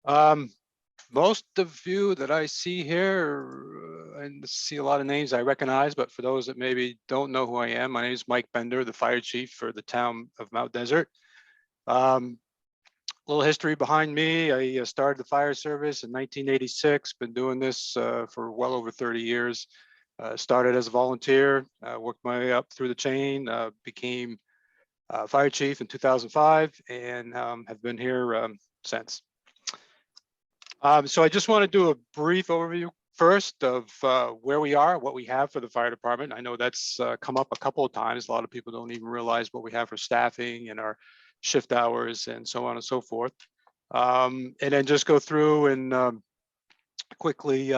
Um, Most of you that I see here, I see a lot of names I recognize, but for those that maybe don't know who I am, my name is Mike Bender, the fire chief for the town of Mount Desert. Um, Little history behind me. I started the fire service in 1986, been doing this for well over 30 years. Started as a volunteer, worked my way up through the chain, became fire chief in 2005, and have been here since. So I just want to do a brief overview first of where we are, what we have for the fire department. I know that's come up a couple of times. A lot of people don't even realize what we have for staffing and our shift hours and so on and so forth. And then just go through and quickly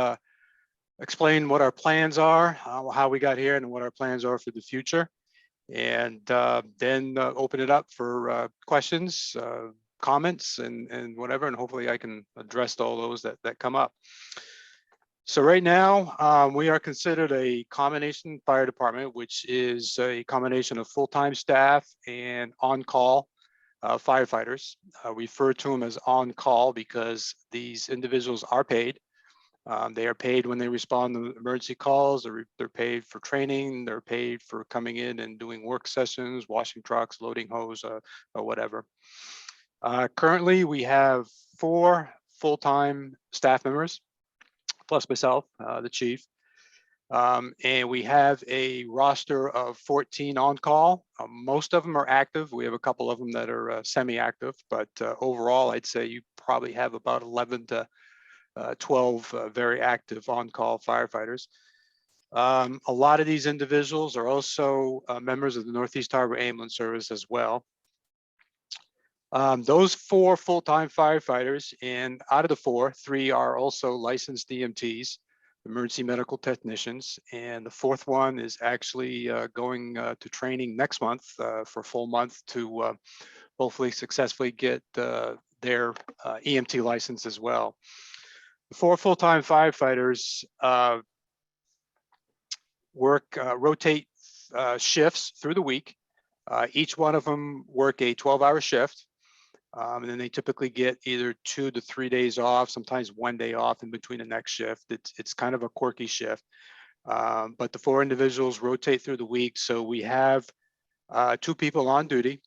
explain what our plans are, how we got here, and what our plans are for the future. And then open it up for questions, comments, and whatever, and hopefully I can address all those that come up. So right now, we are considered a combination fire department, which is a combination of full-time staff and on-call firefighters. We refer to them as on-call because these individuals are paid. They are paid when they respond to emergency calls. They're paid for training. They're paid for coming in and doing work sessions, washing trucks, loading hose, or whatever. Currently, we have 4 full-time staff members, plus myself, the chief. And we have a roster of 14 on call. Most of them are active. We have a couple of them that are semi-active, but overall, I'd say you probably have about 11 to 12 very active on-call firefighters. A lot of these individuals are also members of the Northeast Harbor Ambulance Service as well. Those 4 full-time firefighters, and out of the 4, 3 are also licensed EMTs, emergency medical technicians, and the 4th one is actually going to training next month for a full month to hopefully successfully get their EMT license as well. The 4 full-time firefighters rotate shifts through the week. Each one of them work a 12-hour shift. And then they typically get either 2 to 3 days off, sometimes 1 day off in between the next shift. It's kind of a quirky shift, but the 4 individuals rotate through the week. So we have 2 people on duty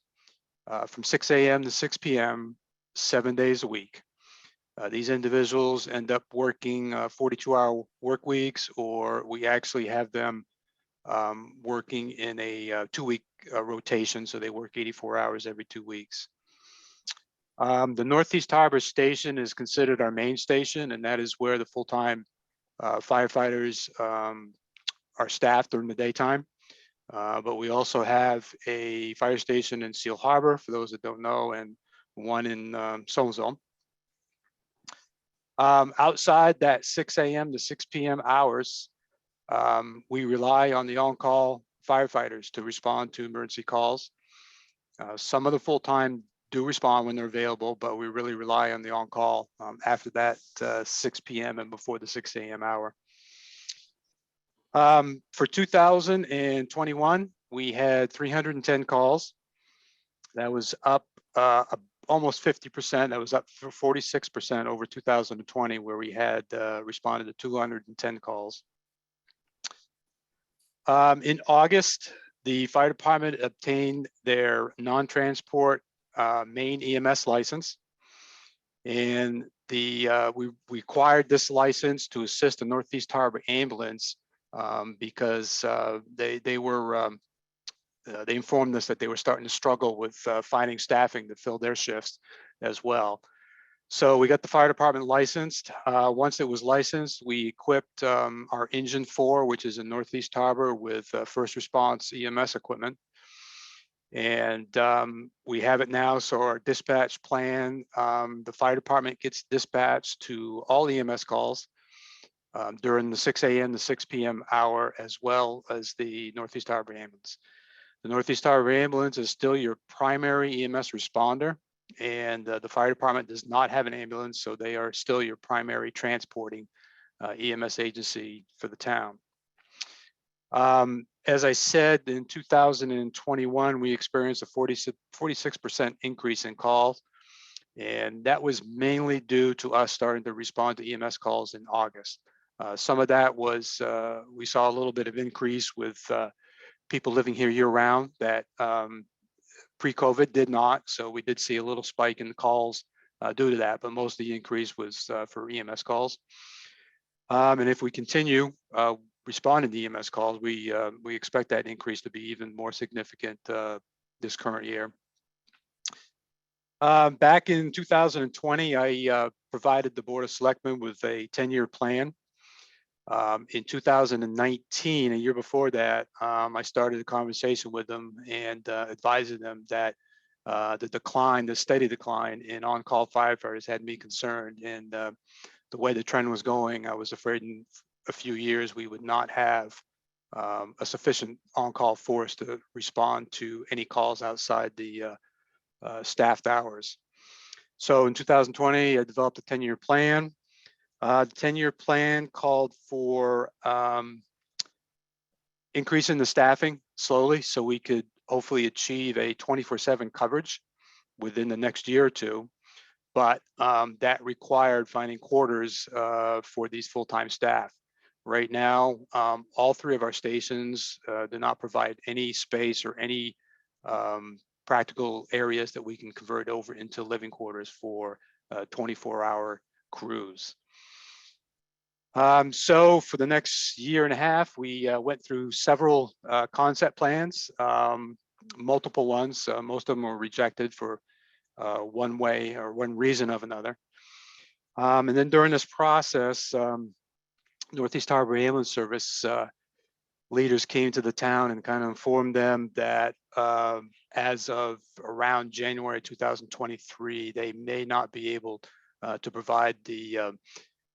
from 6 a.m. to 6 p.m., 7 days a week. These individuals end up working 42-hour work weeks, or we actually have them working in a 2-week rotation. So they work 84 hours every 2 weeks. The Northeast Harbor station is considered our main station, and that is where the full-time firefighters are staffed during the daytime. But we also have a fire station in Seal Harbor, for those that don't know, and one in Somerville. Outside that 6 a.m. to 6 p.m. hours, we rely on the on-call firefighters to respond to emergency calls. Some of the full-time do respond when they're available, but we really rely on the on-call after that 6 p.m. and before the 6 a.m. hour. For 2021, we had 310 calls. That was up almost 50%. That was up for 46% over 2020, where we had responded to 210 calls. In August, the fire department obtained their non-transport main EMS license, and we acquired this license to assist the Northeast Harbor Ambulance because they informed us that they were starting to struggle with finding staffing to fill their shifts as well. So we got the fire department licensed. Once it was licensed, we equipped our Engine 4, which is in Northeast Harbor, with first response EMS equipment. And we have it now, so our dispatch plan, the fire department gets dispatched to all EMS calls during the 6 a.m. to 6 p.m. hour, as well as the Northeast Harbor Ambulance. The Northeast Harbor Ambulance is still your primary EMS responder, and the fire department does not have an ambulance, so they are still your primary transporting EMS agency for the town. As I said, in 2021, we experienced a 46% increase in calls. And that was mainly due to us starting to respond to EMS calls in August. Some of that was, we saw a little bit of increase with people living here year round that pre-COVID did not. So we did see a little spike in the calls due to that, but most of the increase was for EMS calls. And if we continue responding to EMS calls, we expect that increase to be even more significant this current year. Back in 2020, I provided the Board of Selectmen with a 10-year plan. In 2019, a year before that, I started a conversation with them and advising them that the steady decline in on-call firefighters had me concerned. And the way the trend was going, I was afraid in a few years we would not have a sufficient on-call force to respond to any calls outside the staffed hours. So in 2020, I developed a 10-year plan. The 10-year plan called for increasing the staffing slowly so we could hopefully achieve a 24/7 coverage within the next year or two. But that required finding quarters for these full-time staff. Right now, all three of our stations do not provide any space or any practical areas that we can convert over into living quarters for 24-hour crews. So for the next year and a half, we went through several concept plans, multiple ones. Most of them were rejected for one way or one reason of another. And then during this process, Northeast Harbor Ambulance Service leaders came to the town and kind of informed them that as of around January 2023, they may not be able to provide the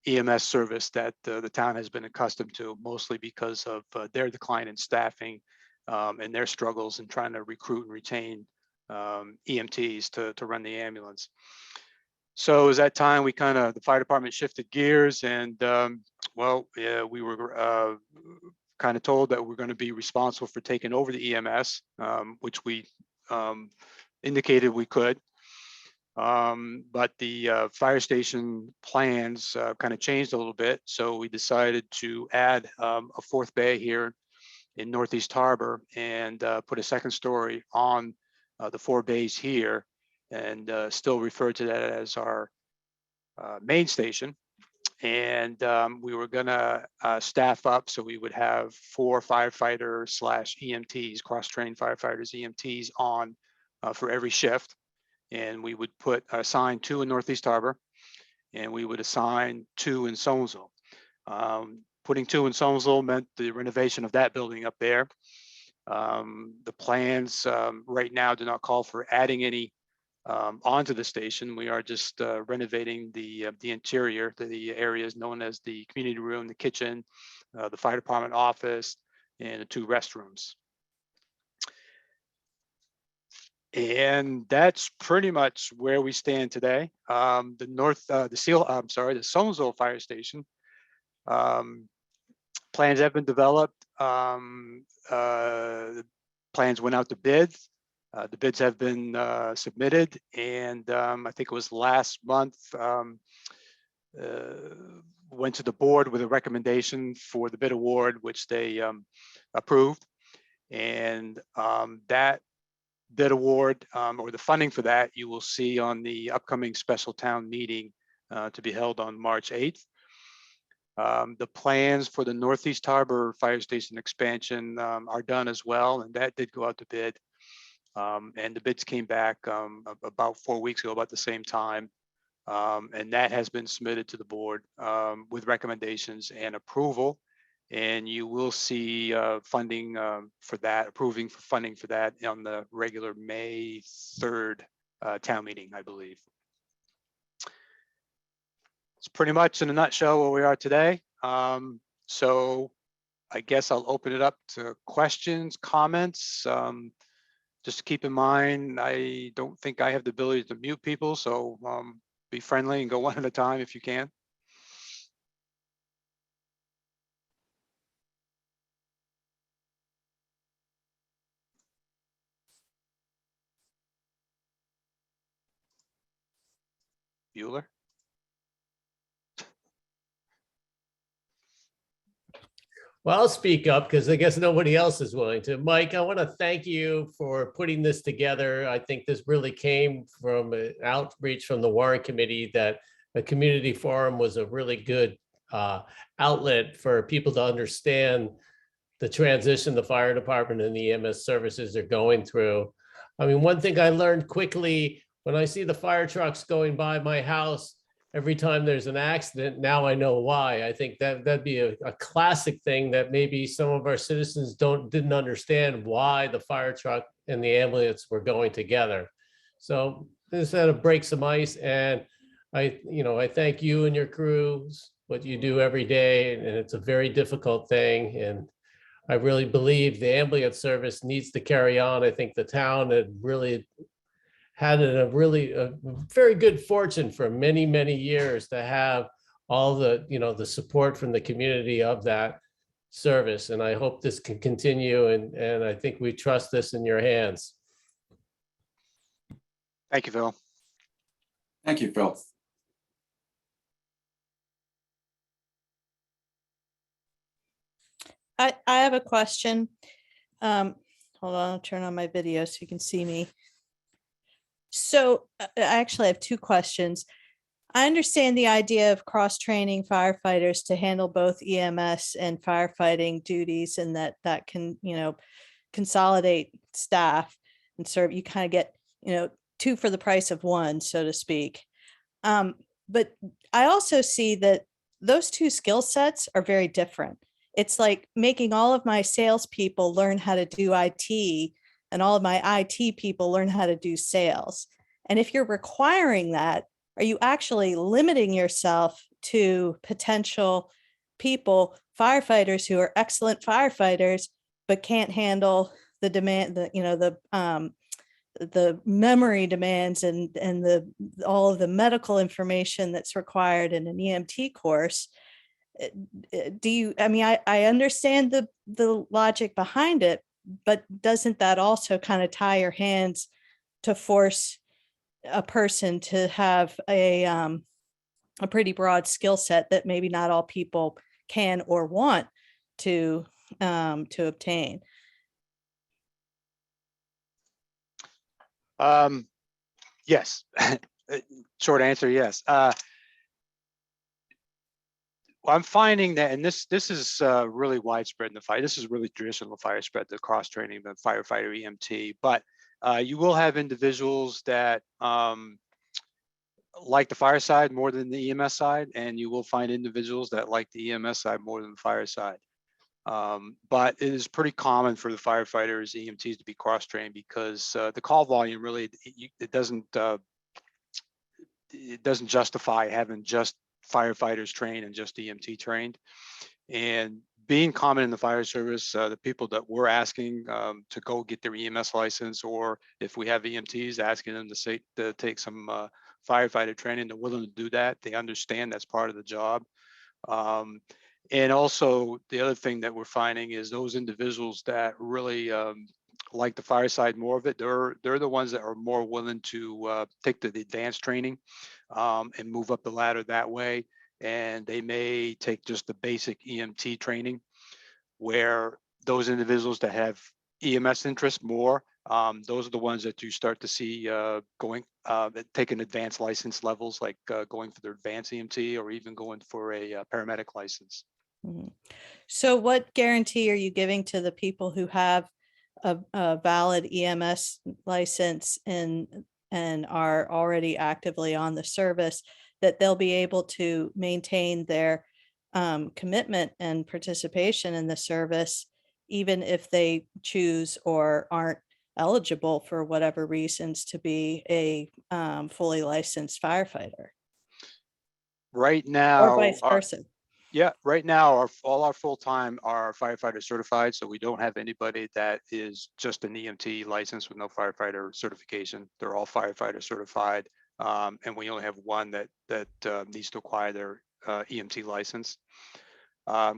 EMS service that the town has been accustomed to, mostly because of their decline in staffing and their struggles in trying to recruit and retain EMTs to run the ambulance. So it was that time the fire department shifted gears and we were kind of told that we're going to be responsible for taking over the EMS, which we indicated we could. But the fire station plans kind of changed a little bit. So we decided to add a fourth bay here in Northeast Harbor and put a second story on the 4 bays here and still refer to that as our main station. And we were gonna staff up so we would have 4 firefighters / EMTs, cross-trained firefighters, EMTs on for every shift. And we would assign 2 in Northeast Harbor, and we would assign 2 in Somersville. Putting 2 in Somersville meant the renovation of that building up there. The plans right now do not call for adding any onto the station. We are just renovating the interior, the areas known as the community room, the kitchen, the fire department office, and the 2 restrooms. And that's pretty much where we stand today. The Somersville Fire Station plans have been developed. Plans went out to bid. The bids have been submitted, and I think it was last month, went to the board with a recommendation for the bid award, which they approved. And that bid award or the funding for that, you will see on the upcoming special town meeting to be held on March 8th. The plans for the Northeast Harbor Fire Station expansion are done as well, and that did go out to bid. And the bids came back about 4 weeks ago, about the same time. And that has been submitted to the board with recommendations and approval. And you will see funding for that, approving for funding for that on the regular May 3rd town meeting, I believe. It's pretty much in a nutshell where we are today. So I guess I'll open it up to questions, comments. Just keep in mind, I don't think I have the ability to mute people, so be friendly and go one at a time if you can. Bueller. Well, I'll speak up because I guess nobody else is willing to. Mike, I want to thank you for putting this together. I think this really came from an outreach from the Warren Committee that a community forum was a really good outlet for people to understand the transition the fire department and the EMS services are going through. I mean, one thing I learned quickly when I see the fire trucks going by my house, every time there's an accident, now I know why. I think that'd be a classic thing that maybe some of our citizens didn't understand why the fire truck and the ambulance were going together. So this had to break some ice, and I thank you and your crews, what you do every day, and it's a very difficult thing. And I really believe the ambulance service needs to carry on. I think the town had really had a very good fortune for many, many years to have all the support from the community of that service. And I hope this can continue. And I think we trust this in your hands. Thank you, Phil. Thank you, Phil. I have a question. Hold on, I'll turn on my video so you can see me. So I actually have two questions. I understand the idea of cross-training firefighters to handle both EMS and firefighting duties, and that can, consolidate staff and serve, you kind of get, two for the price of one, so to speak. But I also see that those two skill sets are very different. It's like making all of my salespeople learn how to do IT and all of my IT people learn how to do sales. And if you're requiring that, are you actually limiting yourself to potential people, firefighters who are excellent firefighters, but can't handle the demand, the memory demands and all of the medical information that's required in an EMT course? I understand the logic behind it, but doesn't that also kind of tie your hands to force a person to have a pretty broad skill set that maybe not all people can or want to obtain? Yes. Short answer, yes. I'm finding that, and this is really widespread in the fire. This is really traditional fire spread, the cross training, the firefighter EMT. But you will have individuals that like the fire side more than the EMS side, and you will find individuals that like the EMS side more than the fire side. But it is pretty common for the firefighters, EMTs, to be cross trained because the call volume really it doesn't justify having just firefighters trained and just EMT trained. And being common in the fire service, the people that we're asking to go get their EMS license, or if we have EMTs asking them to take some firefighter training, they're willing to do that. They understand that's part of the job. And also the other thing that we're finding is those individuals that really like the fire side more of it, they're the ones that are more willing to take the advanced training and move up the ladder that way. And they may take just the basic EMT training, where those individuals that have EMS interest more, those are the ones that you start to see taking advanced license levels, like going for their advanced EMT or even going for a paramedic license. Mm-hmm. So what guarantee are you giving to the people who have a valid EMS license and are already actively on the service, that they'll be able to maintain their commitment and participation in the service, even if they choose or aren't eligible for whatever reasons to be a fully licensed firefighter? Right now, or vice versa? Yeah, right now, all our full-time are firefighter certified, so we don't have anybody that is just an EMT license with no firefighter certification. They're all firefighter certified, and we only have one that needs to acquire their EMT license.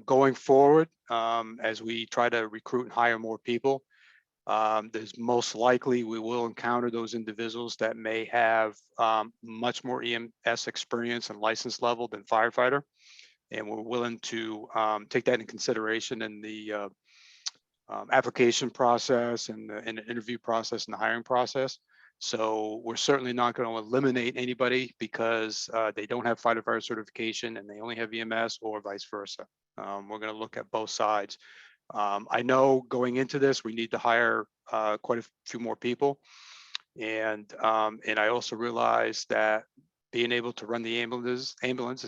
Going forward, as we try to recruit and hire more people, There's most likely we will encounter those individuals that may have much more EMS experience and license level than firefighter. And we're willing to take that into consideration in the application process and the interview process and the hiring process. So we're certainly not going to eliminate anybody because they don't have firefighter certification and they only have EMS, or vice versa. We're going to look at both sides. I know going into this, we need to hire quite a few more people. And I also realize that being able to run the ambulances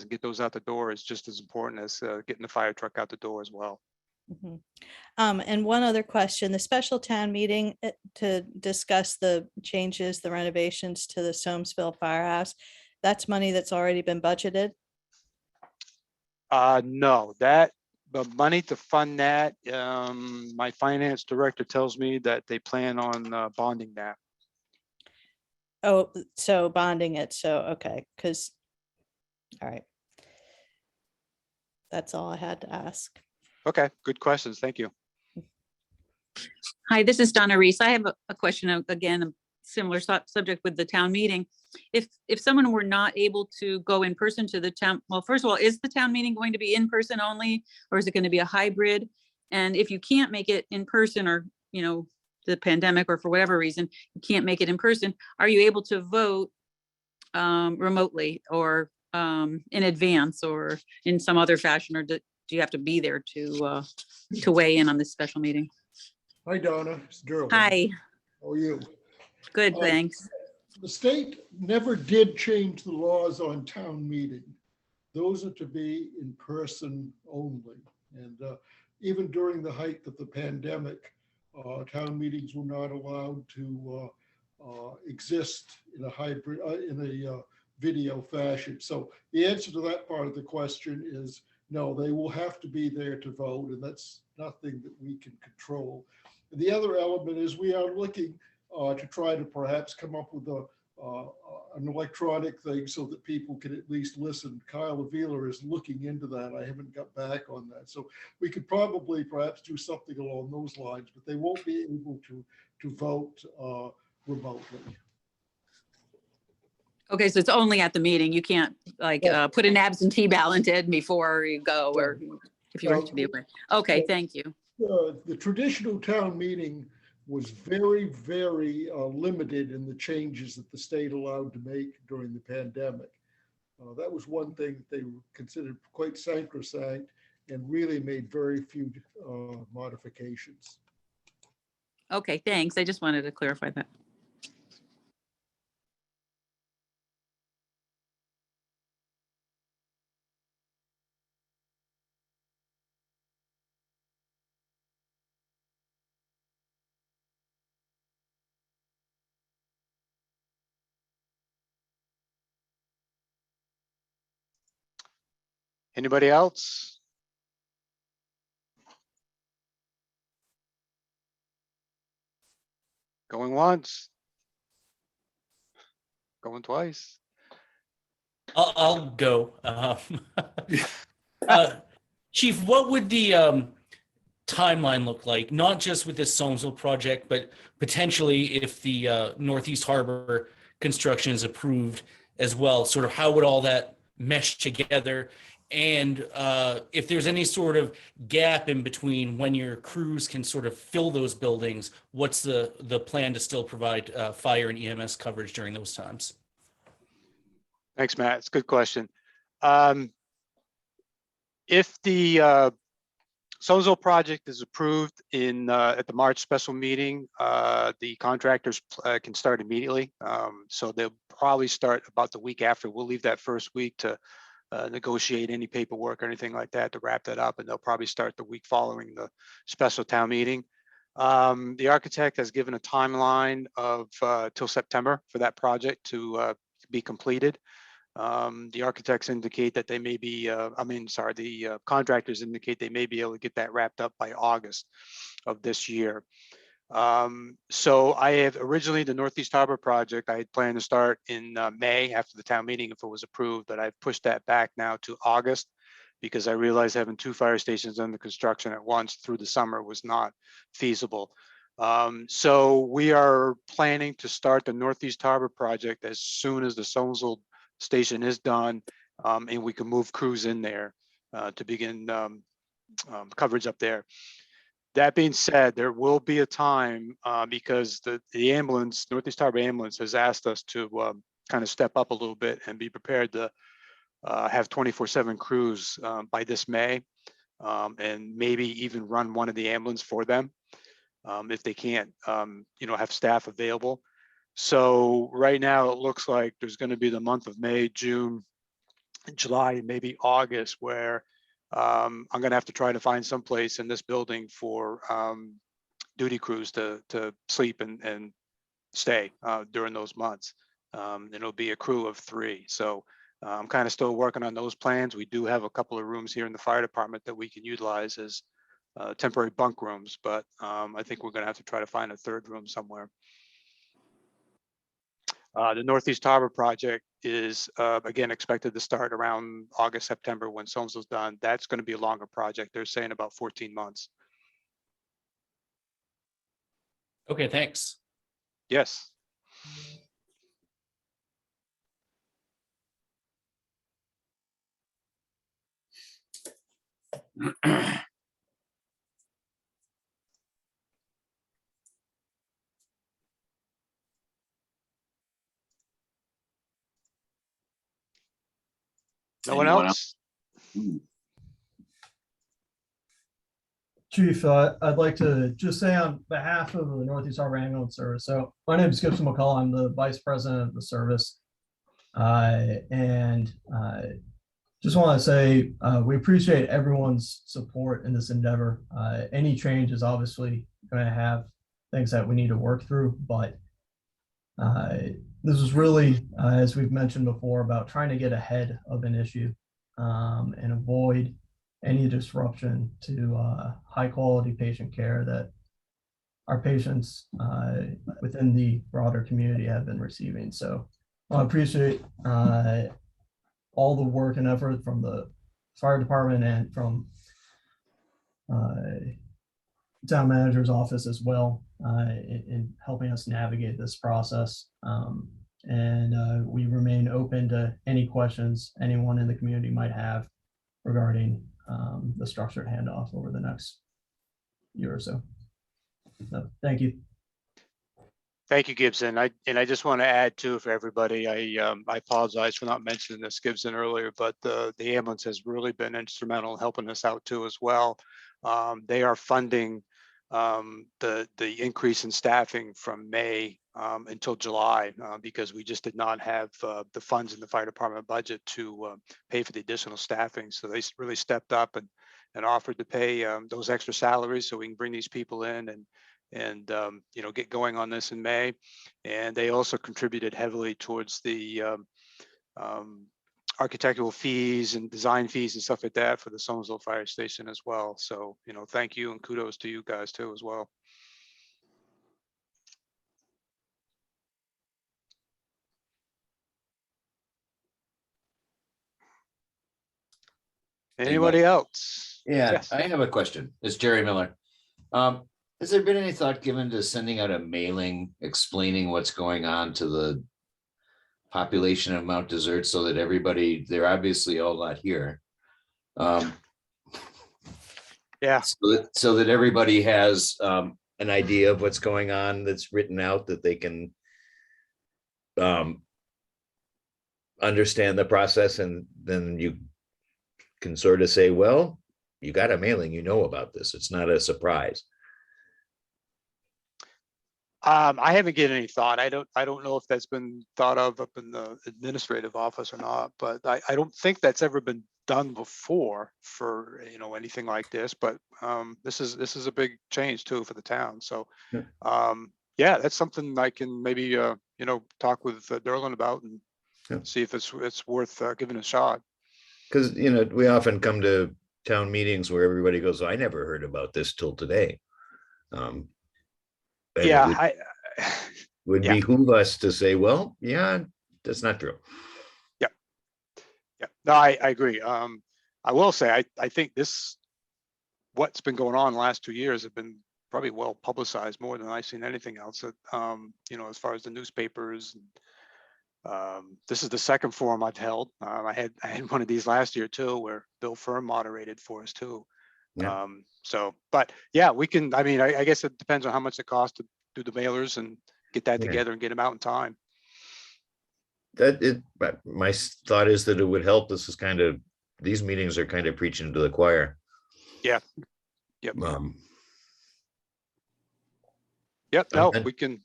and get those out the door is just as important as getting the fire truck out the door as well. Mhm. And one other question, the special town meeting to discuss the changes, the renovations to the Soamesville Firehouse, that's money that's already been budgeted? No, the money to fund that, my finance director tells me that they plan on bonding that. Oh, so bonding it, so, okay, because, all right. That's all I had to ask. Okay, good questions. Thank you. Hi, this is Donna Reese. I have a question, again, a similar subject with the town meeting. If someone were not able to go in person to the town, well, first of all, is the town meeting going to be in person only, or is it going to be a hybrid? And if you can't make it in person, or, you know, the pandemic, or for whatever reason, you can't make it in person, are you able to vote remotely, or in advance, or in some other fashion, or do you have to be there to weigh in on this special meeting? Hi, Donna. It's Gerald. Hi, How are you? good, thanks. The state never did change the laws on town meeting. Those are to be in person only. And even during the height of the pandemic, town meetings were not allowed to exist in a hybrid, in a video fashion. So the answer to that part of the question is no, they will have to be there to vote, and that's nothing that we can control. And the other element is we are looking to try to perhaps come up with an electronic thing so that people can at least listen. Kyle Avila is looking into that. I haven't got back on that. So we could probably perhaps do something along those lines, but they won't be able to vote remotely. Okay, so it's only at the meeting. You can't like Yeah. put an absentee ballot in before you go, or if you were No. to be away. Okay, thank you. The traditional town meeting was very, very limited in the changes that the state allowed to make during the pandemic. That was one thing that they considered quite sacrosanct and really made very few modifications. Okay, thanks. I just wanted to clarify that. Anybody else? Going once? Going twice? I'll go. Chief, what would the timeline look like? Not just with this Soamesville project, but potentially if the Northeast Harbor construction is approved as well. Sort of how would all that mesh together? And if there's any sort of gap in between when your crews can sort of fill those buildings, what's the plan to still provide fire and EMS coverage during those times? Thanks, Matt. It's a good question. If the Soamesville project is approved at the March special meeting, the contractors can start immediately. So they'll probably start about the week after. We'll leave that first week to negotiate any paperwork or anything like that to wrap that up, and they'll probably start the week following the special town meeting. The architect has given a timeline of till September for that project to be completed. The architects indicate that they may be, the contractors indicate they may be able to get that wrapped up by August of this year. So I have originally the Northeast Harbor project, I had planned to start in May after the town meeting if it was approved, but I've pushed that back now to August because I realized having 2 fire stations under construction at once through the summer was not feasible. So we are planning to start the Northeast Harbor project as soon as the Sonesville station is done, and we can move crews in there to begin coverage up there. That being said, there will be a time because the ambulance, Northeast Harbor ambulance, has asked us to kind of step up a little bit and be prepared to have 24/7 crews by this May, and maybe even run one of the ambulance for them if they can't, have staff available. So right now it looks like there's going to be the month of May, June, July, maybe August, where I'm going to have to try to find some place in this building for duty crews to sleep and stay during those months. It'll be a crew of 3. So I'm kind of still working on those plans. We do have a couple of rooms here in the fire department that we can utilize as temporary bunk rooms, but I think we're going to have to try to find a 3rd room somewhere. The Northeast Harbor project is again expected to start around August, September when Sonesville's done. That's going to be a longer project. They're saying about 14 months. Okay, thanks. Yes. No one Anyone else? Chief, I'd like to just say on behalf of the Northeast Harbor Ambulance Service. So my name is Gibson McCullough. I'm the Vice President of the service. And just want to say we appreciate everyone's support in this endeavor. Any change is obviously going to have things that we need to work through, but this is really, as we've mentioned before, about trying to get ahead of an issue and avoid any disruption to high quality patient care that our patients within the broader community have been receiving. So I appreciate all the work and effort from the fire department and from town manager's office as well in helping us navigate this process. And we remain open to any questions anyone in the community might have regarding the structured handoff over the next year or so. So thank you. Thank you, Gibson. I just want to add too for everybody. I apologize for not mentioning this, Gibson, earlier, but the ambulance has really been instrumental in helping us out too as well. They are funding the increase in staffing from May until July because we just did not have the funds in the fire department budget to pay for the additional staffing. So they really stepped up and offered to pay those extra salaries so we can bring these people in and get going on this in May. And they also contributed heavily towards the architectural fees and design fees and stuff like that for the Sonesville Fire Station as well. So, thank you and kudos to you guys too as well. Anybody else? Yeah, Yes. I have a question. It's Jerry Miller. Has there been any thought given to sending out a mailing explaining what's going on to the population of Mount Desert so that everybody, they're obviously all not here. Yeah. So that everybody has an idea of what's going on that's written out that they can understand the process, and then you can sort of say, well, you got a mailing, you know about this. It's not a surprise. I haven't given any thought. I don't know if that's been thought of up in the administrative office or not, but I don't think that's ever been done before for anything like this. But this is a big change too for the town. So yeah, that's something I can maybe talk with Derlin about and see if it's worth giving a shot. Because we often come to town meetings where everybody goes, I never heard about this till today. Yeah, would behoove us to say, well, yeah, that's not true. Yeah. No, I agree. I will say I think what's been going on the last 2 years have been probably well publicized more than I've seen anything else. You know, as far as the newspapers. This is the second forum I've held. I had one of these last year too, where Bill Firm moderated for us too. Yeah. So, but yeah, we can, I mean, I guess it depends on how much it costs to do the mailers and get that Yeah. together and get them out in time. But my thought is that it would help. This is kind of, these meetings are kind of preaching to the choir. Yeah. Yep. Yep. I'm No, done. we can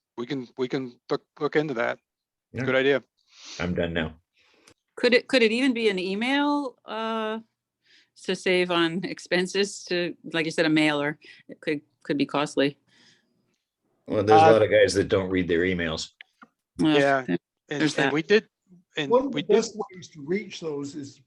look into that. Yeah. Good idea. I'm done now. Could it even be an email to save on expenses to, like you said, a mailer? It could be costly. Well, there's a lot of guys that don't read their emails. Well, Yeah. there's And that. we did, and One of the we did, best ways to reach those is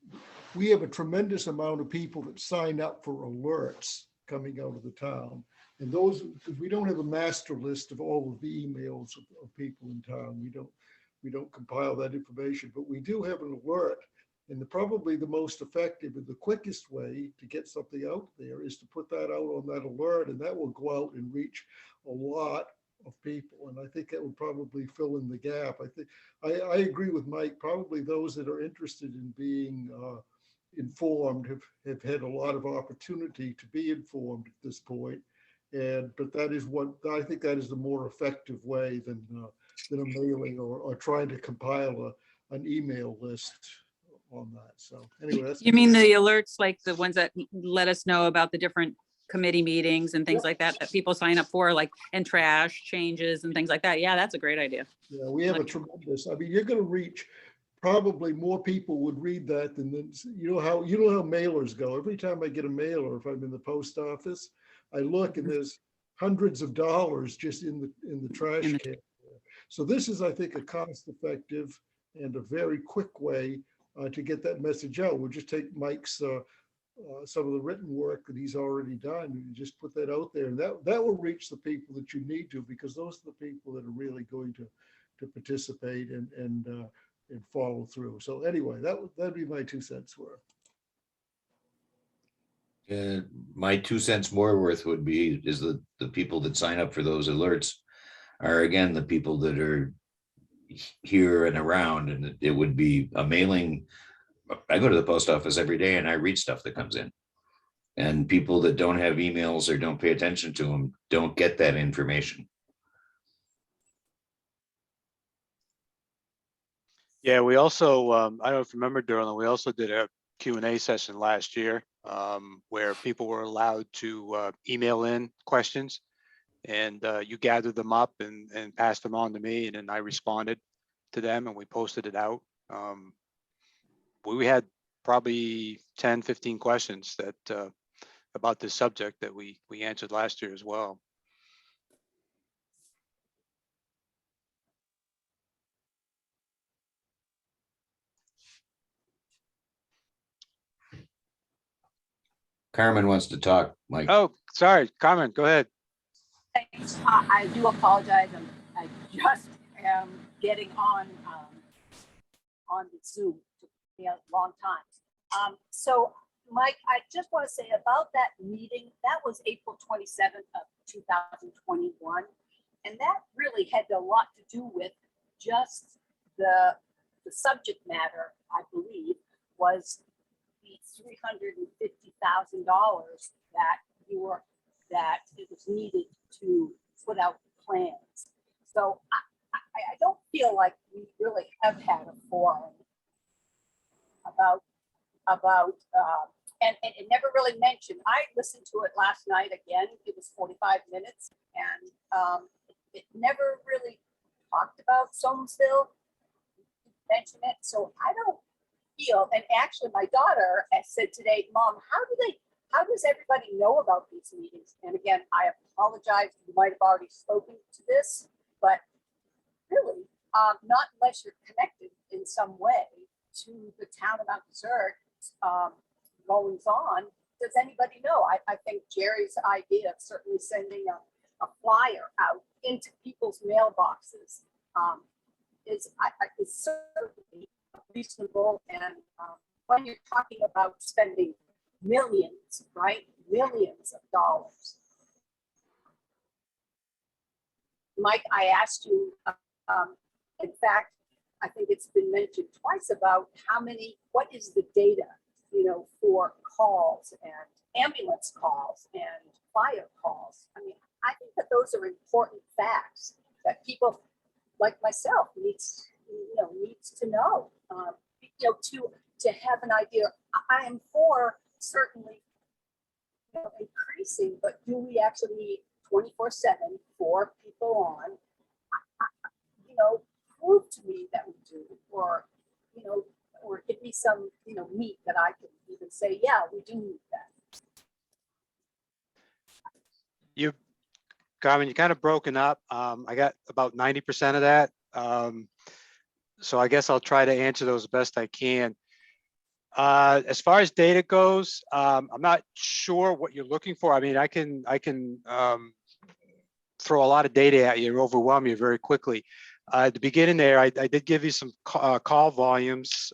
we have a tremendous amount of people that sign up for alerts coming out of the town. And those, because we don't have a master list of all of the emails of people in town. We don't compile that information, but we do have an alert. And probably the most effective and the quickest way to get something out there is to put that out on that alert, and that will go out and reach a lot of people. And I think that would probably fill in the gap. I agree with Mike. Probably those that are interested in being informed have had a lot of opportunity to be informed at this point. But that is what I think that is the more effective way than a mailing or trying to compile an email list on that. So anyway, that's. You mean the alerts, like the ones that let us know about the different committee meetings and things like that people sign up for, like, and trash changes and things like that? Yeah, that's a great idea. Yeah, we have a tremendous, I mean, you're going to reach, probably more people would read that than, you know how mailers go. Every time I get a mailer, if I'm in the post office, I look and there's hundreds of dollars just in the trash can. So this is, I think, a cost-effective and a very quick way to get that message out. We'll just take Mike's some of the written work that he's already done and just put that out there, and that will reach the people that you need to, because those are the people that are really going to participate and follow through. So anyway, that'd be my 2 cents worth. My 2 cents more worth would be is the people that sign up for those alerts are, again, the people that are here and around, and it would be a mailing. I go to the post office every day and I read stuff that comes in, and people that don't have emails or don't pay attention to them don't get that information. yeah, we also, I don't know if you remember, Darrell, we also did a Q&A session last year where people were allowed to email in questions, and you gathered them up and passed them on to me, and then I responded to them and we posted it out. We had probably 10, 15 questions that about this subject that we answered last year as well. Carmen wants to talk, Mike. Oh, sorry, Carmen, go ahead. Thanks. I do apologize. I just am getting on the Zoom. It took me a long time. So, Mike, I just want to say about that meeting, that was April 27th of 2021. And that really had a lot to do with just the subject matter, I believe, was the $350,000 that it was needed to put out plans. So I don't feel like we really have had a forum about and it never really mentioned. I listened to it last night again. It was 45 minutes, and it never really talked about Soamesville, mention it. So I don't feel, and actually my daughter has said today, Mom, how does everybody know about these meetings? And again, I apologize, you might have already spoken to this, but really, not unless you're connected in some way to the town of Mount Desert goings on, does anybody know? I think Jerry's idea of certainly sending a flyer out into people's mailboxes is certainly reasonable. And when you're talking about spending millions, right? Millions of dollars. Mike, I asked you, in fact, I think it's been mentioned twice about what is the data, for calls and ambulance calls and fire calls. I mean, I think that those are important facts that people like myself needs to know, to have an idea. I am for certainly increasing, but do we actually need 24/7 4 people on? Prove to me that we do, or give me some meat that I can even say, yeah, we do need that. Carmen, you kind of broken up. I got about 90% of that. So I guess I'll try to answer those the best I can. As far as data goes, I'm not sure what you're looking for. I mean, I can throw a lot of data at you and overwhelm you very quickly. At the beginning there, I did give you some call volumes.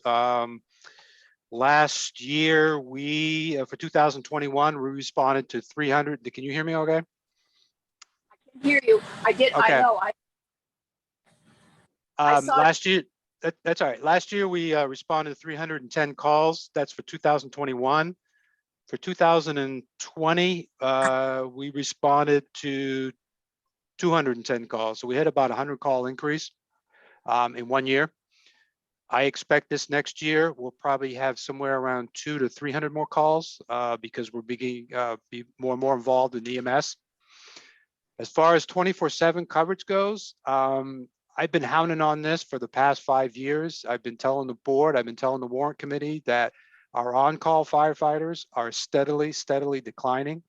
Last year, for 2021, we responded to 300. Can you hear me okay? I can hear you. I did. Okay. I know. I saw last year, that's all right. Last year, we responded to 310 calls. That's for 2021. For 2020, we responded to 210 calls. So we had about 100 call increase in 1 year. I expect this next year, we'll probably have somewhere around 200 to 300 more calls because we're beginning be more and more involved in EMS. As far as 24/7 coverage goes, I've been hounding on this for the past 5 years. I've been telling the board, I've been telling the warrant committee that our on-call firefighters are steadily declining.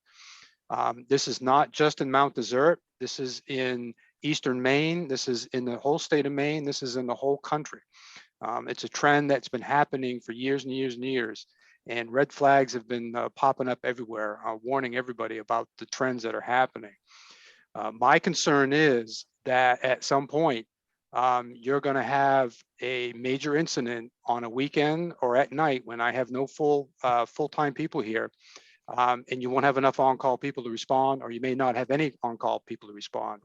This is not just in Mount Desert. This is in Eastern Maine. This is in the whole state of Maine. This is in the whole country. It's a trend that's been happening for years and years and years. And red flags have been popping up everywhere, warning everybody about the trends that are happening. My concern is that at some point, you're going to have a major incident on a weekend or at night when I have no full-time people here, and you won't have enough on-call people to respond, or you may not have any on-call people to respond.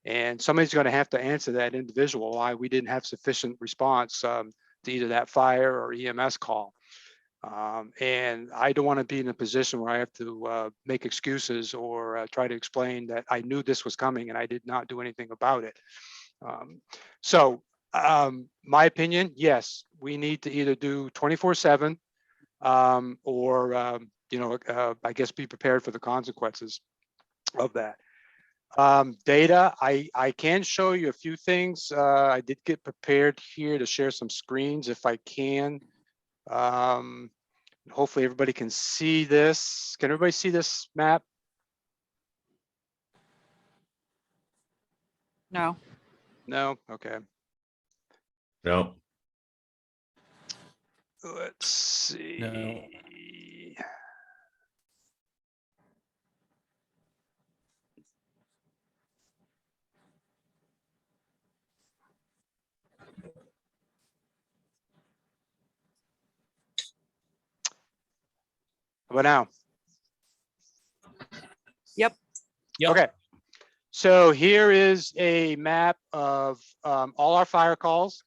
And somebody's going to have to answer that individual why we didn't have sufficient response to either that fire or EMS call. And I don't want to be in a position where I have to make excuses or try to explain that I knew this was coming and I did not do anything about it. My opinion, yes, we need to either do 24/7 or I guess be prepared for the consequences of that. Data, I can show you a few things. I did get prepared here to share some screens if I can. Hopefully everybody can see this. Can everybody see this map? No. No? Okay. No. Let's see. No. How about now? Yep. Yep. Okay. So here is a map of all our fire calls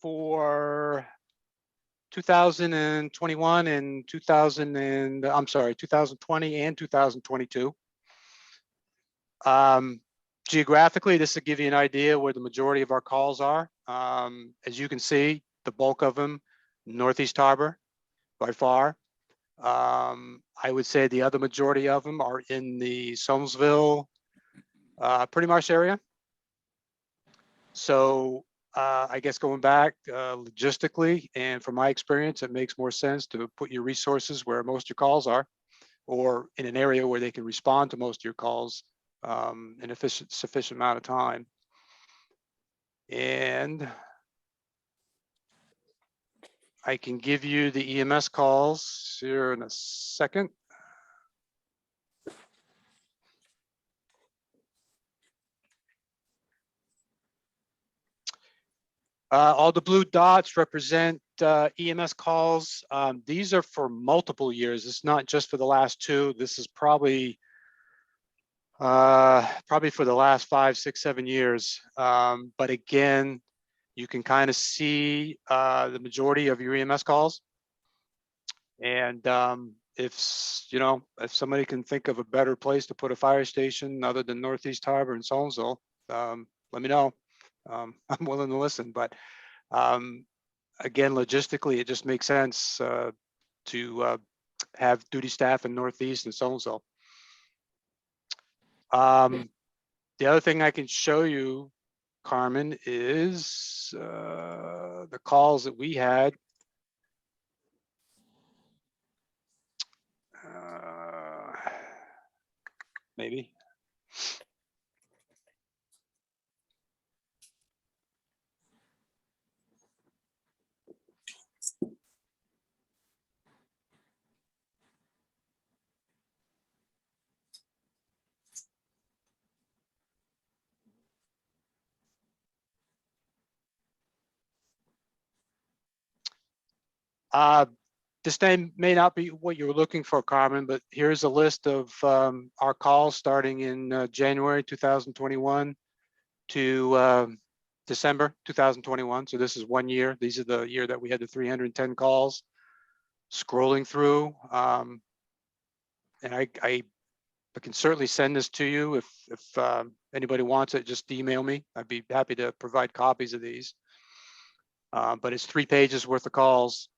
for 2021 and 2020 and 2022. Geographically, this will give you an idea where the majority of our calls are. As you can see, the bulk of them, Northeast Harbor by far. I would say the other majority of them are in the Soamesville, Pretty Marsh area. So I guess going back logistically and from my experience, it makes more sense to put your resources where most of your calls are, or in an area where they can respond to most of your calls in a sufficient amount of time. And I can give you the EMS calls here in a second. All the blue dots represent EMS calls. These are for multiple years. It's not just for the last two. This is probably probably for the last 5, 6, 7 years. But again, you can kind of see the majority of your EMS calls. And if somebody can think of a better place to put a fire station other than Northeast Harbor and Solonsville, let me know. I'm willing to listen, but again, logistically, it just makes sense to have duty staff in Northeast and Solonsville. The other thing I can show you, Carmen, is the calls that we had. Maybe. This name may not be what you were looking for, Carmen, but here's a list of our calls starting in January 2021 to December 2021. So this is 1 year. These are the year that we had the 310 calls. Scrolling through, and I can certainly send this to you if anybody wants it. Just email me. I'd be happy to provide copies of these. But it's 3 pages worth of calls.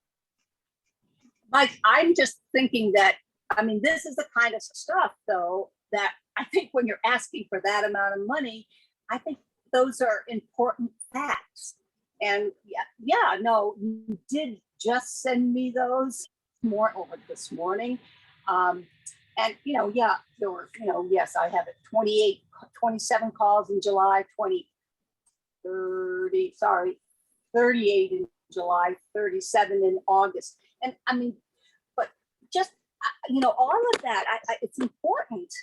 Mike, I'm just thinking that, I mean, this is the kind of stuff, though, that I think when you're asking for that amount of money, I think those are important facts. And no, you did just send me those over this morning. And, there were, yes, I have it 27 calls in July, 38 in July, 37 in August. And I mean, but just, all of that, it's important,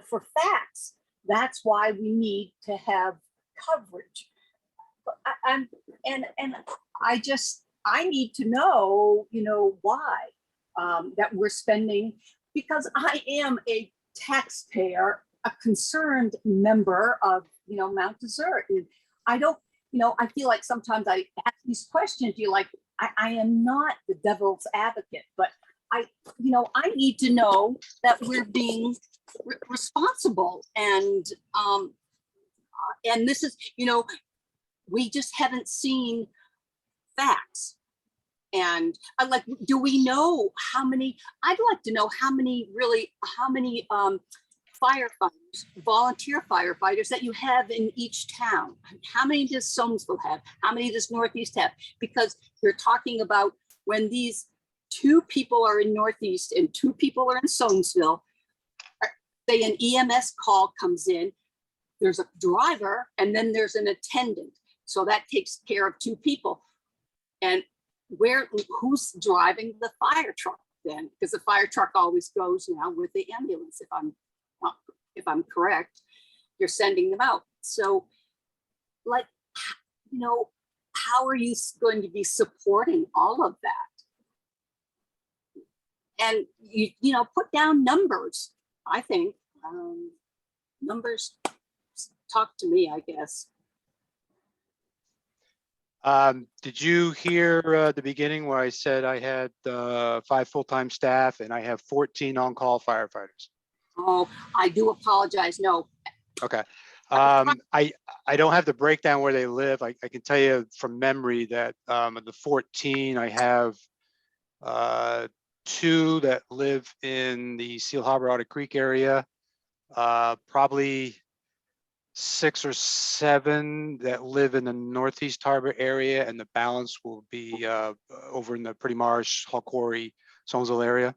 for facts. That's why we need to have coverage. But I need to know, why that we're spending, because I am a taxpayer, a concerned member of, Mount Desert. And I don't, I feel like sometimes I ask these questions, I am not the devil's advocate, but I need to know that we're being responsible. And this is, we just haven't seen facts. And I'm like, do we know how many? I'd like to know how many firefighters, volunteer firefighters that you have in each town. How many does Solonsville have? How many does Northeast have? Because you're talking about when these 2 people are in Northeast and 2 people are in Solonsville, say an EMS call comes in, there's a driver and then there's an attendant. So that takes care of 2 people. And who's driving the fire truck then? Because the fire truck always goes now with the ambulance, if I'm correct. You're sending them out. So how are you going to be supporting all of that? And put down numbers. I think numbers talk to me, I guess. Did you hear the beginning where I said I had 5 full-time staff and I have 14 on-call firefighters? Oh, I do apologize. No. Okay. I don't have the breakdown where they live. I can tell you from memory that of the 14, I have 2 that live in the Seal Harbor, Otter Creek area, probably 6 or 7 that live in the Northeast Harbor area, and the balance will be over in the Pretty Marsh, Hall Quarry, Solonsville area.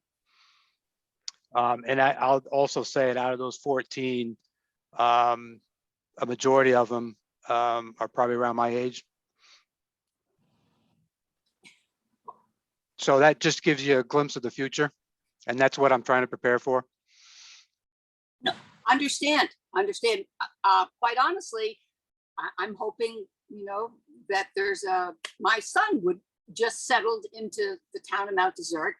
And I'll also say that out of those 14, a majority of them are probably around my age. So that just gives you a glimpse of the future, and that's what I'm trying to prepare for. No, understand. Quite honestly, I'm hoping, that there's my son would just settled into the town of Mount Desert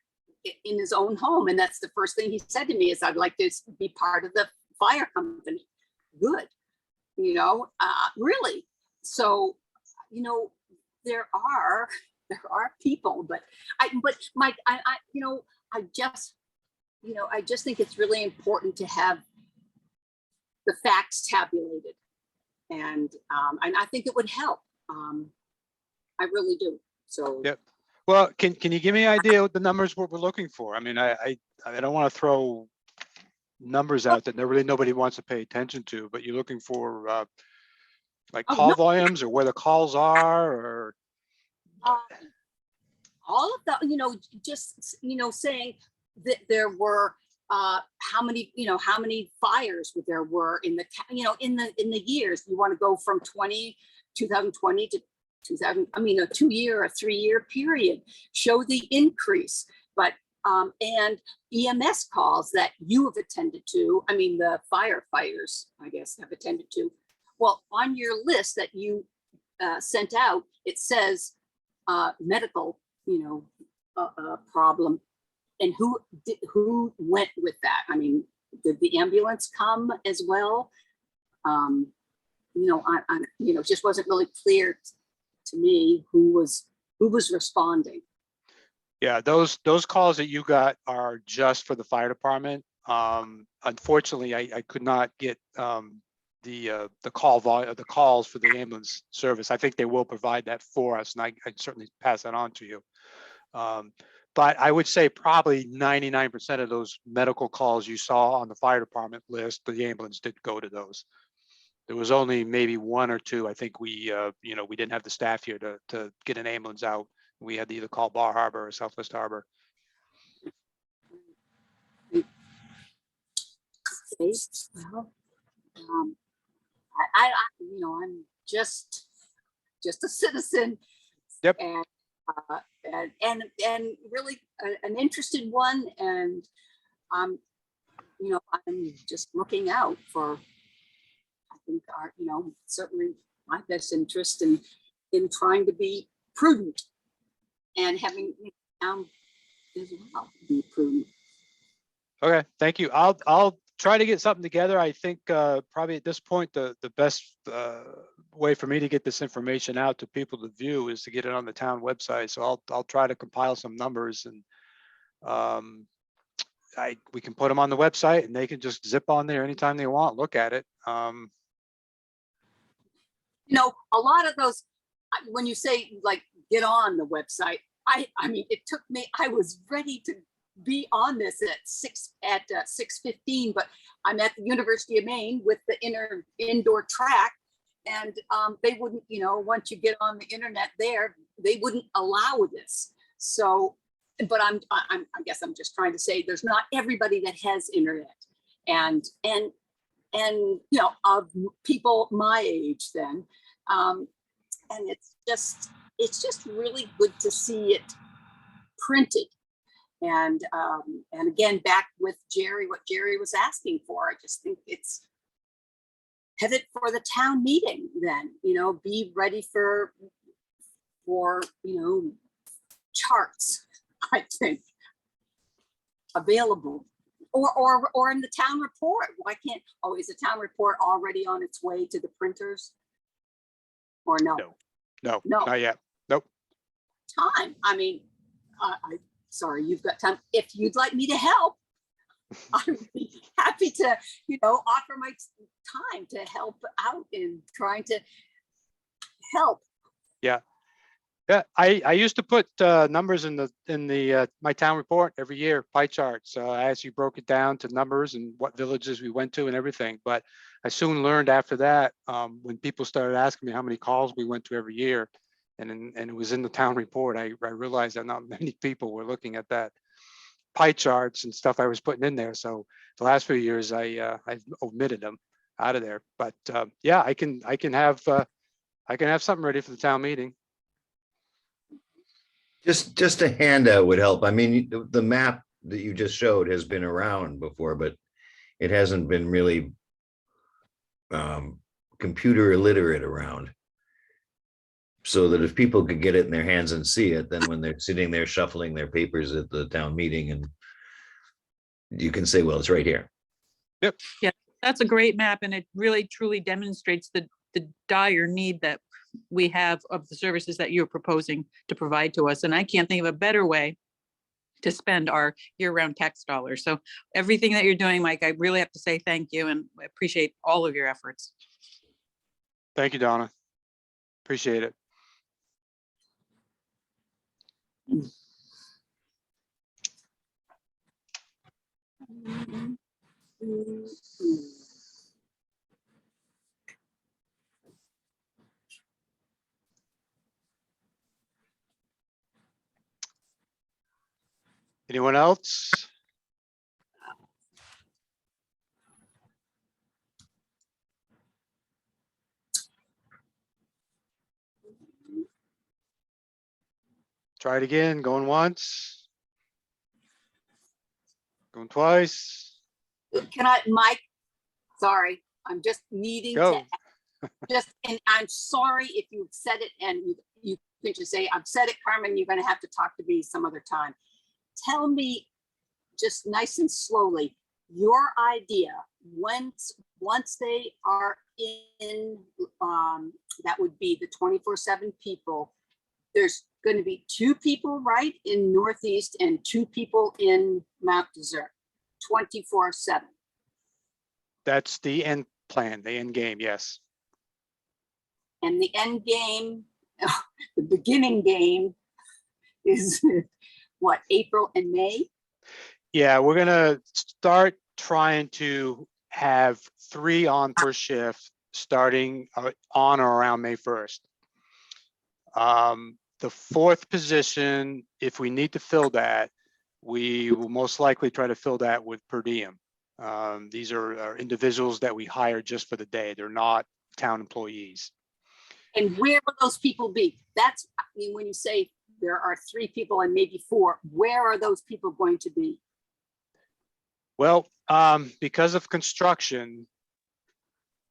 in his own home. And that's the first thing he said to me is, I'd like to be part of the fire company. Good, really. So, there are people, but Mike, I just think it's really important to have the facts tabulated. And I think it would help. I really do. So. Yep. Well, can you give me an idea what the numbers we're looking for? I mean, I don't want to throw numbers out that nobody wants to pay attention to, but you're looking for like Oh, call no. volumes or where the calls are, or All of that, just, saying that there were, how many fires there were in the, in the years. You want to go from 2020 to 2000, a 2-year or 3-year period, show the increase. But, and EMS calls that you have attended to, the firefighters, I guess, have attended to. Well, on your list that you sent out, it says medical, problem. And who went with that? Did the ambulance come as well? It just wasn't really clear to me who was responding. yeah, those calls that you got are just for the fire department. Unfortunately, I could not get the call volume, the calls for the ambulance service. I think they will provide that for us, and I'd certainly pass that on to you. But I would say probably 99% of those medical calls you saw on the fire department list, the ambulance did go to those. There was only maybe 1 or 2. I think we didn't have the staff here to get an ambulance out. We had to either call Bar Harbor or Southwest Harbor. Okay, well, I'm just a citizen. Yep. And really an interested one, and I'm just looking out for, I think, certainly my best interest in trying to be prudent and having as well be prudent. Okay, thank you. I'll try to get something together. I think probably at this point, the best way for me to get this information out to people to view is to get it on the town website. So I'll try to compile some numbers, and we can put them on the website, and they can just zip on there anytime they want, look at it. A lot of those, when you say like get on the website, it took me, I was ready to be on this at 6:15, but I'm at the University of Maine with the indoor track, and they wouldn't, once you get on the internet there, they wouldn't allow this. So, but I guess I'm just trying to say there's not everybody that has internet, and of people my age then, and it's just really good to see it printed. And again, back with Jerry, what Jerry was asking for, I just think it's headed for the town meeting then, be ready for charts, I think, available. Or in the town report. Why can't, is the town report already on its way to the printers? Or no? No, No. not yet. Nope. Time. Sorry, you've got time. If you'd like me to help, I would be happy to, offer my time to help out in trying to help. Yeah. Yeah, I used to put numbers in the my town report every year, pie charts. I actually broke it down to numbers and what villages we went to and everything. But I soon learned after that, when people started asking me how many calls we went to every year, and it was in the town report, I realized that not many people were looking at that pie charts and stuff I was putting in there. So the last few years, I've omitted them out of there. But yeah, I can have something ready for the town meeting. Just a handout would help. The map that you just showed has been around before, but it hasn't been really computer illiterate around. So that if people could get it in their hands and see it, then when they're sitting there shuffling their papers at the town meeting, and you can say, well, it's right here. Yep. Yeah. That's a great map and it really truly demonstrates the dire need that we have of the services that you're proposing to provide to us. And I can't think of a better way to spend our year-round tax dollars. So everything that you're doing, Mike, I really have to say thank you and I appreciate all of your efforts. Thank you, Donna. Appreciate it. Anyone else? Try it again, going once. Going twice. Can I, Mike? Sorry, I'm just needing Go. to just, and I'm sorry if you've said it and you could just say, I've said it, Carmen, you're gonna have to talk to me some other time. Tell me just nice and slowly, your idea, once they are in, that would be the 24/7 people. There's gonna be 2 people, right, in Northeast and 2 people in Mount Desert, 24/7. That's the end plan, the end game, yes. And the end game, the beginning game is what, April and May? Yeah, we're gonna start trying to have 3 on per shift starting on or around May 1st. The 4th position, if we need to fill that, we will most likely try to fill that with per diem. These are individuals that we hire just for the day. They're not town employees. And where will those people be? That's, I mean, when you say there are 3 people and maybe 4, where are those people going to be? Well, because of construction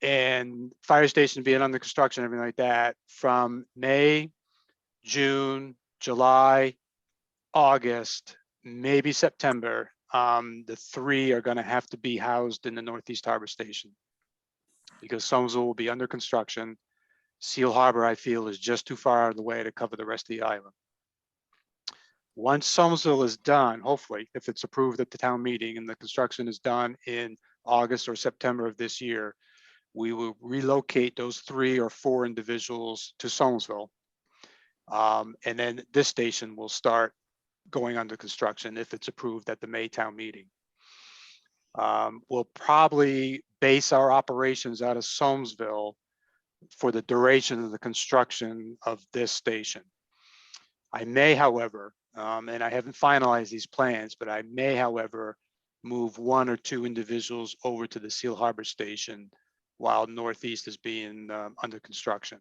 and fire station being under construction, everything like that, from May, June, July, August, maybe September, the 3 are gonna have to be housed in the Northeast Harbor Station. Because Somersville will be under construction. Seal Harbor, I feel, is just too far out of the way to cover the rest of the island. Once Somersville is done, hopefully, if it's approved at the town meeting and the construction is done in August or September of this year, we will relocate those 3 or 4 individuals to Somersville. And then this station will start going under construction if it's approved at the May town meeting. We'll probably base our operations out of Somersville for the duration of the construction of this station. I may, however, and I haven't finalized these plans, but I may, however, move 1 or 2 individuals over to the Seal Harbor Station while Northeast is being under construction.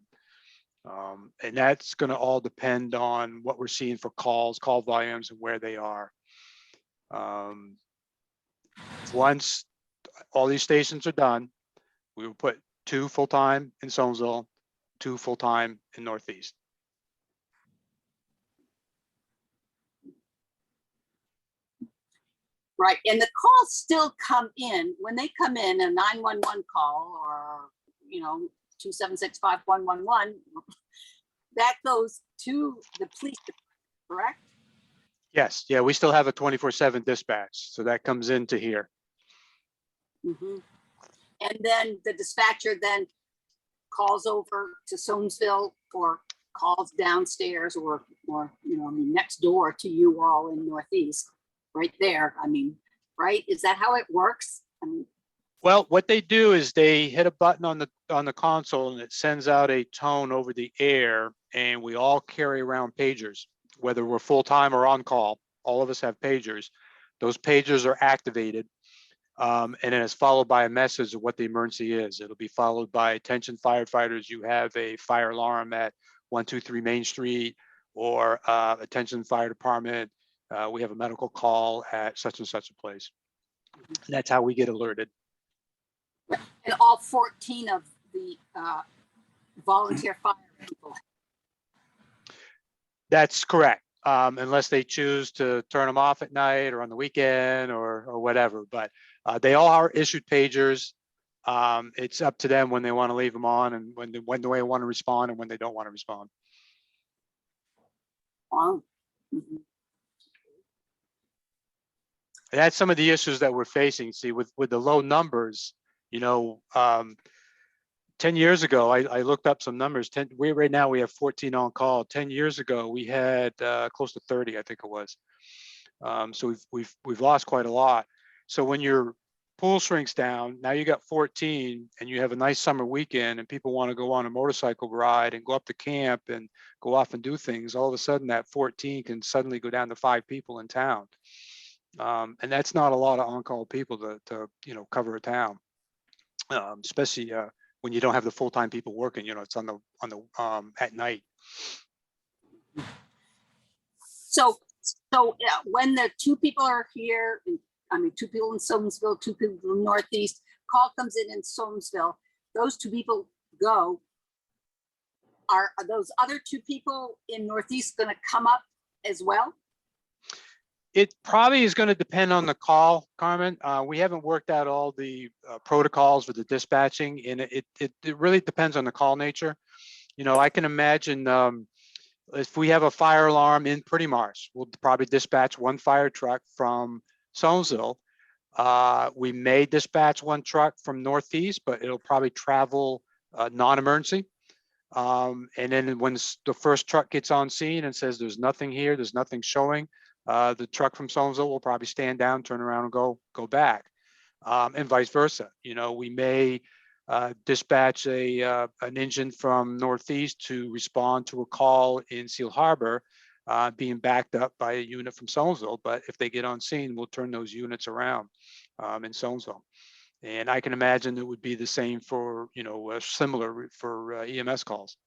And that's going to all depend on what we're seeing for calls, call volumes, and where they are. Once all these stations are done, we will put 2 full-time in Somersville, 2 full-time in Northeast. Right, and the calls still come in, when they come in, a 911 call or, 276-5111, that goes to the police, correct? Yes, yeah, we still have a 24/7 dispatch, so that comes into here. Mhm. And then the dispatcher then calls over to Somersville or calls downstairs or next door to you all in Northeast, right there. I mean, right? Is that how it works? I mean, Well, what they do is they hit a button on the console and it sends out a tone over the air, and we all carry around pagers, whether we're full-time or on call. All of us have pagers. Those pagers are activated. And then it's followed by a message of what the emergency is. It'll be followed by attention firefighters. You have a fire alarm at 123 Main Street, or attention fire department. We have a medical call at such and such a place. And that's how we get alerted. and all 14 of the volunteer fire people. That's correct. Unless they choose to turn them off at night or on the weekend or whatever, but they all are issued pagers. It's up to them when they want to leave them on and when they want to respond and when they don't want to respond. Wow. Mhm. That's some of the issues that we're facing. See, with the low numbers, 10 years ago, I looked up some numbers. Right now we have 14 on call. 10 years ago, we had close to 30, I think it was. So we've lost quite a lot. So when your pool shrinks down, now you got 14 and you have a nice summer weekend and people want to go on a motorcycle ride and go up to camp and go off and do things, all of a sudden that 14 can suddenly go down to 5 people in town. And that's not a lot of on-call people to cover a town, especially when you don't have the full-time people working. It's on the at night. So when the 2 people are here, 2 people in Soamesville, 2 people in Northeast, call comes in Soamesville, those 2 people go. Are those other 2 people in Northeast going to come up as well? It probably is going to depend on the call, Carmen. We haven't worked out all the protocols for the dispatching, and it really depends on the call nature. I can imagine if we have a fire alarm in Pretty Marsh, we'll probably dispatch 1 fire truck from Soamesville. We may dispatch 1 truck from Northeast, but it'll probably travel non-emergency. And then when the first truck gets on scene and says there's nothing here, there's nothing showing, the truck from Soamesville will probably stand down, turn around and go back, and vice versa. We may dispatch an engine from Northeast to respond to a call in Seal Harbor being backed up by a unit from Soamesville. But if they get on scene, we'll turn those units around in Soamesville. And I can imagine it would be the same for, similar for EMS calls.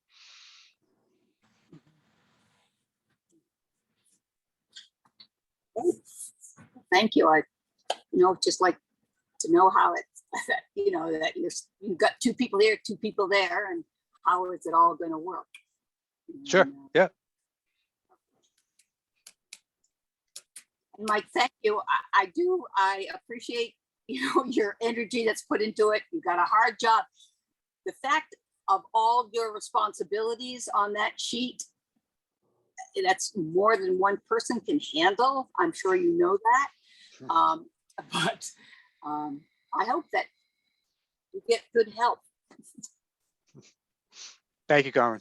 Thank you. I, just like to know how it, that you've got 2 people here, 2 people there, and how is it all going to work? Sure. Yeah. And Mike, thank you. I appreciate, your energy that's put into it. You've got a hard job. The fact of all your responsibilities on that sheet, that's more than 1 person can handle. I'm sure you know that. But I hope that you get good help. Thank you, Carmen.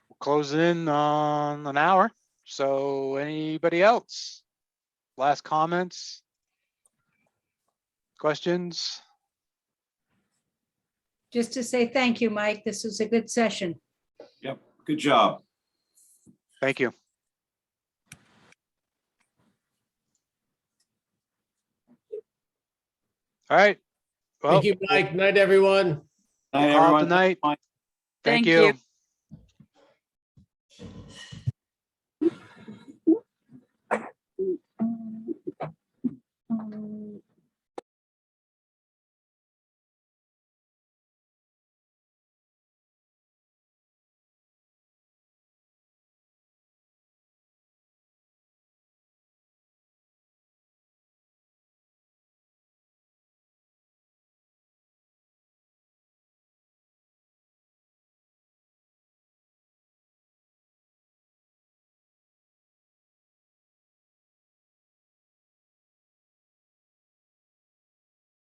We'll close in on an hour. So anybody else? Last comments? Questions? Just to say thank you, Mike. This was a good session. Yep, good job. Thank you. All right. Well, Thank you, Mike. Night, everyone. Night, call it everyone. the night. Bye. Thank Thank you. you.